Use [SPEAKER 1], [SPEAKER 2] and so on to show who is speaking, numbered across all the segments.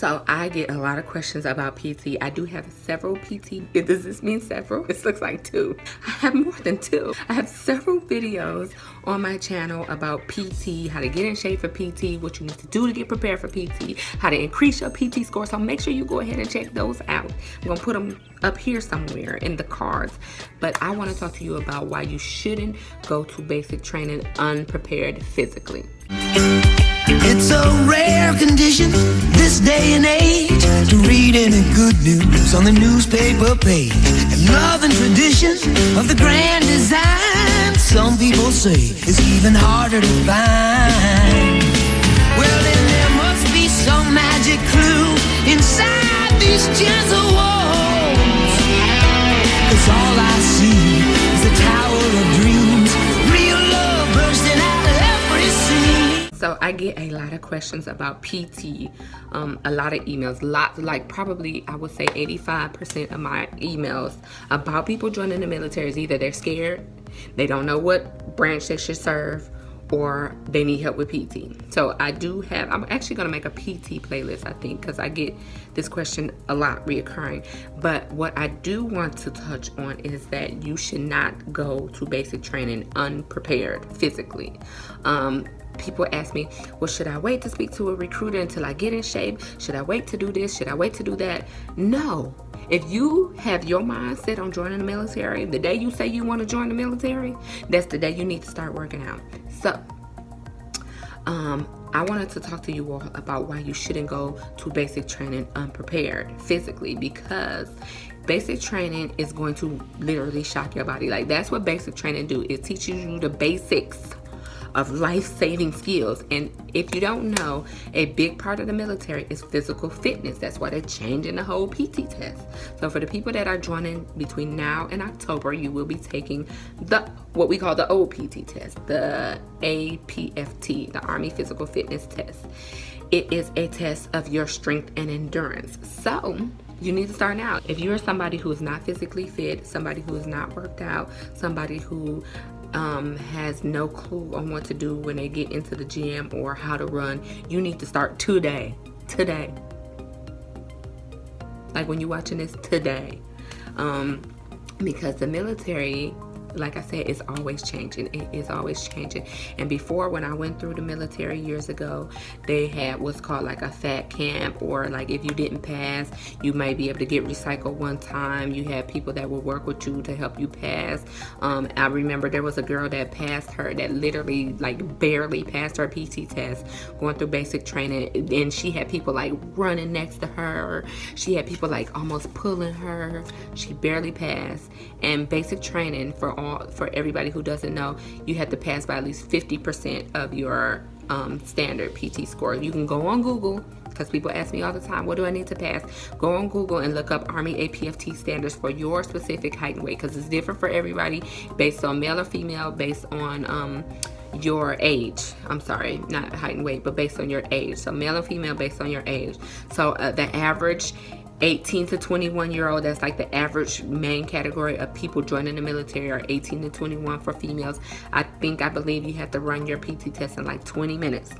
[SPEAKER 1] So I get a lot of questions about PT. I do have several PT. Does this mean several? This looks like 2. I have more than 2. I have several videos on my channel about PT, how to get in shape for PT, what you need to do to get prepared for PT, how to increase your PT score. So make sure you go ahead and check those out. I'm going to put them up here somewhere in the cards. But I want to talk to you about why you shouldn't go to basic training unprepared physically.
[SPEAKER 2] It's a rare condition this day and age to read any good news on the newspaper page. And love and tradition of the grand design, some people say, is even harder to find. Well, then there must be some magic clue inside these gentle walls, 'cause all I see is the tower of dreams, real love bursting out of every scene.
[SPEAKER 1] So I get a lot of questions about PT, a lot of emails, like probably I would say 85% of my emails about people joining the military is either they're scared, they don't know what branch they should serve, or they need help with PT. So I'm actually gonna make a PT playlist, I think, because I get this question a lot reoccurring. But what I do want to touch on is that you should not go to basic training unprepared physically. People ask me, well, should I wait to speak to a recruiter until I get in shape? Should I wait to do this? Should I wait to do that? No. If you have your mind set on joining the military, the day you say you want to join the military, that's the day you need to start working out. So, I wanted to talk to you all about why you shouldn't go to basic training unprepared physically, because basic training is going to literally shock your body. Like, that's what basic training do. It teaches you the basics of life-saving skills. And if you don't know, a big part of the military is physical fitness. That's why they're changing the whole PT test. So for the people that are joining between now and October, you will be taking what we call the old PT test, the APFT, the Army Physical Fitness Test. It is a test of your strength and endurance. So you need to start now. If you're somebody who is not physically fit, somebody who is not worked out, somebody who has no clue on what to do when they get into the gym or how to run, you need to start today. Like when you're watching this, today. Because the military, like I said, is always changing. It is always changing. And before, when I went through the military years ago, they had what's called like a fat camp, or like if you didn't pass, you might be able to get recycled one time. You had people that would work with you to help you pass. I remember there was a girl that literally like barely passed her PT test going through basic training, and she had people like running next to her. She had people like almost pulling her. She barely passed. And basic training, for everybody who doesn't know, you have to pass by at least 50% of your standard PT score. You can go on Google, because people ask me all the time, what do I need to pass? Go on Google and look up Army APFT standards for your specific height and weight, because it's different for everybody based on male or female, based on your age. I'm sorry, not height and weight, but based on your age. So male and female based on your age. So the average 18 to 21 year old, that's like the average main category of people joining the military, are 18 to 21 for females. I believe you have to run your PT test in like 20 minutes.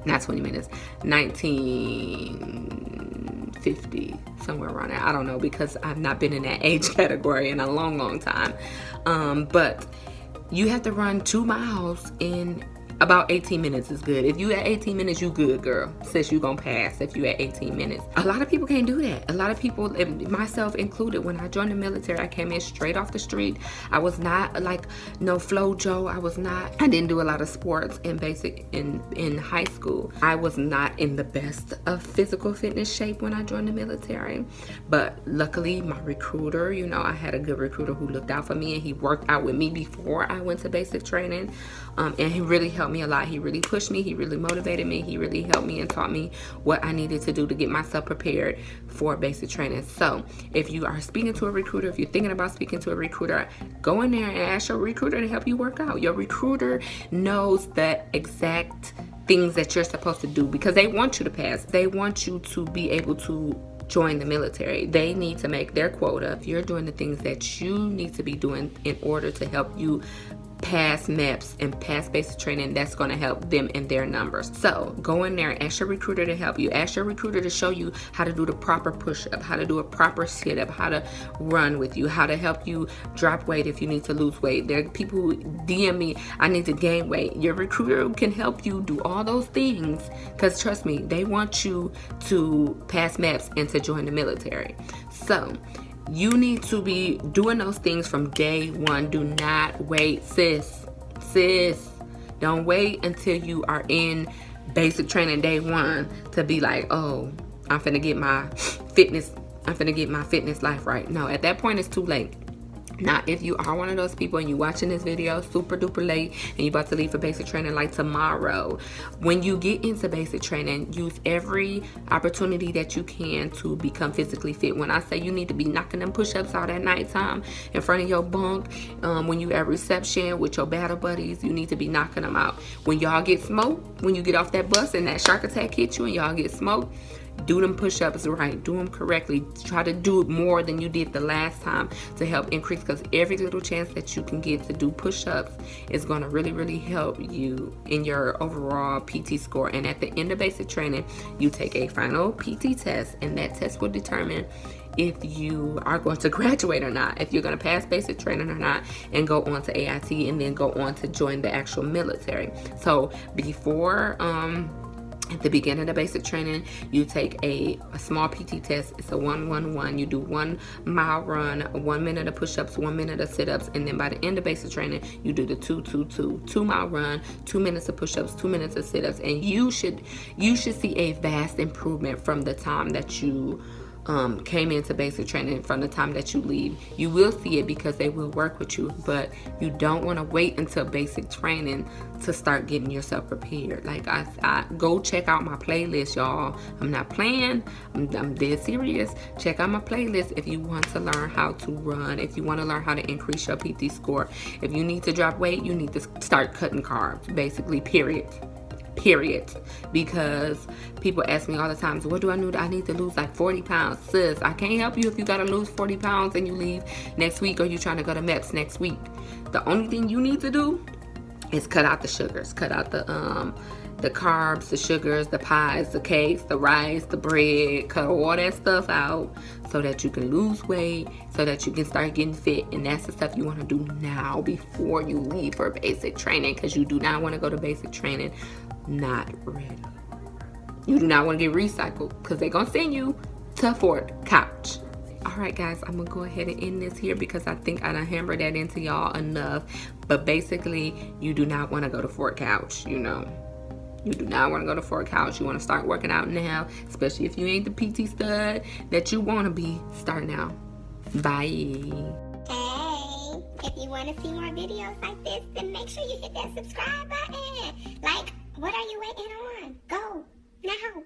[SPEAKER 1] Not 20 minutes, 1950, somewhere around there. I don't know, because I've not been in that age category in a long time. But you have to run 2 miles in about 18 minutes is good. If you at 18 minutes, you good, girl. Sis, you gonna pass if you at 18 minutes. A lot of people can't do that. A lot of people, myself included, when I joined the military, I came in straight off the street. I was not like no Flojo. I didn't do a lot of sports in high school. I was not in the best of physical fitness shape when I joined the military. But luckily, my recruiter, I had a good recruiter who looked out for me, and he worked out with me before I went to basic training. And he really helped me a lot. He really pushed me. He really motivated me. He really helped me and taught me what I needed to do to get myself prepared for basic training. So if you are speaking to a recruiter, if you're thinking about speaking to a recruiter, go in there and ask your recruiter to help you work out. Your recruiter knows the exact things that you're supposed to do, because they want you to pass. They want you to be able to join the military. They need to make their quota. If you're doing the things that you need to be doing in order to help you pass MEPS and pass basic training, that's going to help them in their numbers. So go in there, ask your recruiter to help you. Ask your recruiter to show you how to do the proper push-up, how to do a proper sit-up, how to run with you, how to help you drop weight if you need to lose weight. There are people who DM me, I need to gain weight. Your recruiter can help you do all those things, because trust me, they want you to pass MEPS and to join the military. So you need to be doing those things from day one. Do not wait, sis. Don't wait until you are in basic training day one to be like, oh, I'm finna get my fitness life right. No, at that point it's too late. Now, if you are one of those people and you watching this video super duper late and you about to leave for basic training like tomorrow, when you get into basic training, use every opportunity that you can to become physically fit. When I say you need to be knocking them push-ups out at nighttime in front of your bunk, when you at reception with your battle buddies, you need to be knocking them out. When y'all get smoked, when you get off that bus and that shark attack hits you and y'all get smoked, do them push-ups right, do them correctly. Try to do it more than you did the last time to help increase, because every little chance that you can get to do push-ups is going to really help you in your overall PT score. And at the end of basic training, you take a final PT test, and that test will determine if you are going to graduate or not, if you're going to pass basic training or not, and go on to AIT and then go on to join the actual military. So before at the beginning of the basic training, you take a small PT test. It's a 1-1-1. You do 1 mile run, 1 minute of push-ups, 1 minute of sit-ups, and then by the end of basic training, you do the 2-2-2. 2 mile run, 2 minutes of push-ups, 2 minutes of sit-ups, and you should see a vast improvement from the time that you came into basic training from the time that you leave. You will see it because they will work with you, but you don't want to wait until basic training to start getting yourself prepared. Like I go check out my playlist, y'all. I'm not playing. I'm dead serious. Check out my playlist if you want to learn how to run, if you want to learn how to increase your PT score. If you need to drop weight, you need to start cutting carbs, basically, period. Because people ask me all the time, so what do I need? I need to lose like 40 pounds. Sis, I can't help you if you gotta lose 40 pounds and you leave next week, or you trying to go to MEPS next week. The only thing you need to do is cut out the sugars, cut out the carbs, the sugars, the pies, the cakes, the rice, the bread. Cut all that stuff out so that you can lose weight, so that you can start getting fit. And that's the stuff you want to do now before you leave for basic training, because you do not want to go to basic training not ready. You do not want to get recycled, because they're going to send you to Fort Couch. Alright guys, I'm going to go ahead and end this here because I think I done hammered that into y'all enough. But basically, you do not want to go to Fort Couch, you know. You do not want to go to Fort Couch. You want to start working out now, especially if you ain't the PT stud that you want to be. Start now. Bye.
[SPEAKER 3] Hey, if you want to see more videos like this, then make sure you hit that subscribe button. Like, what are you waiting on? Go now.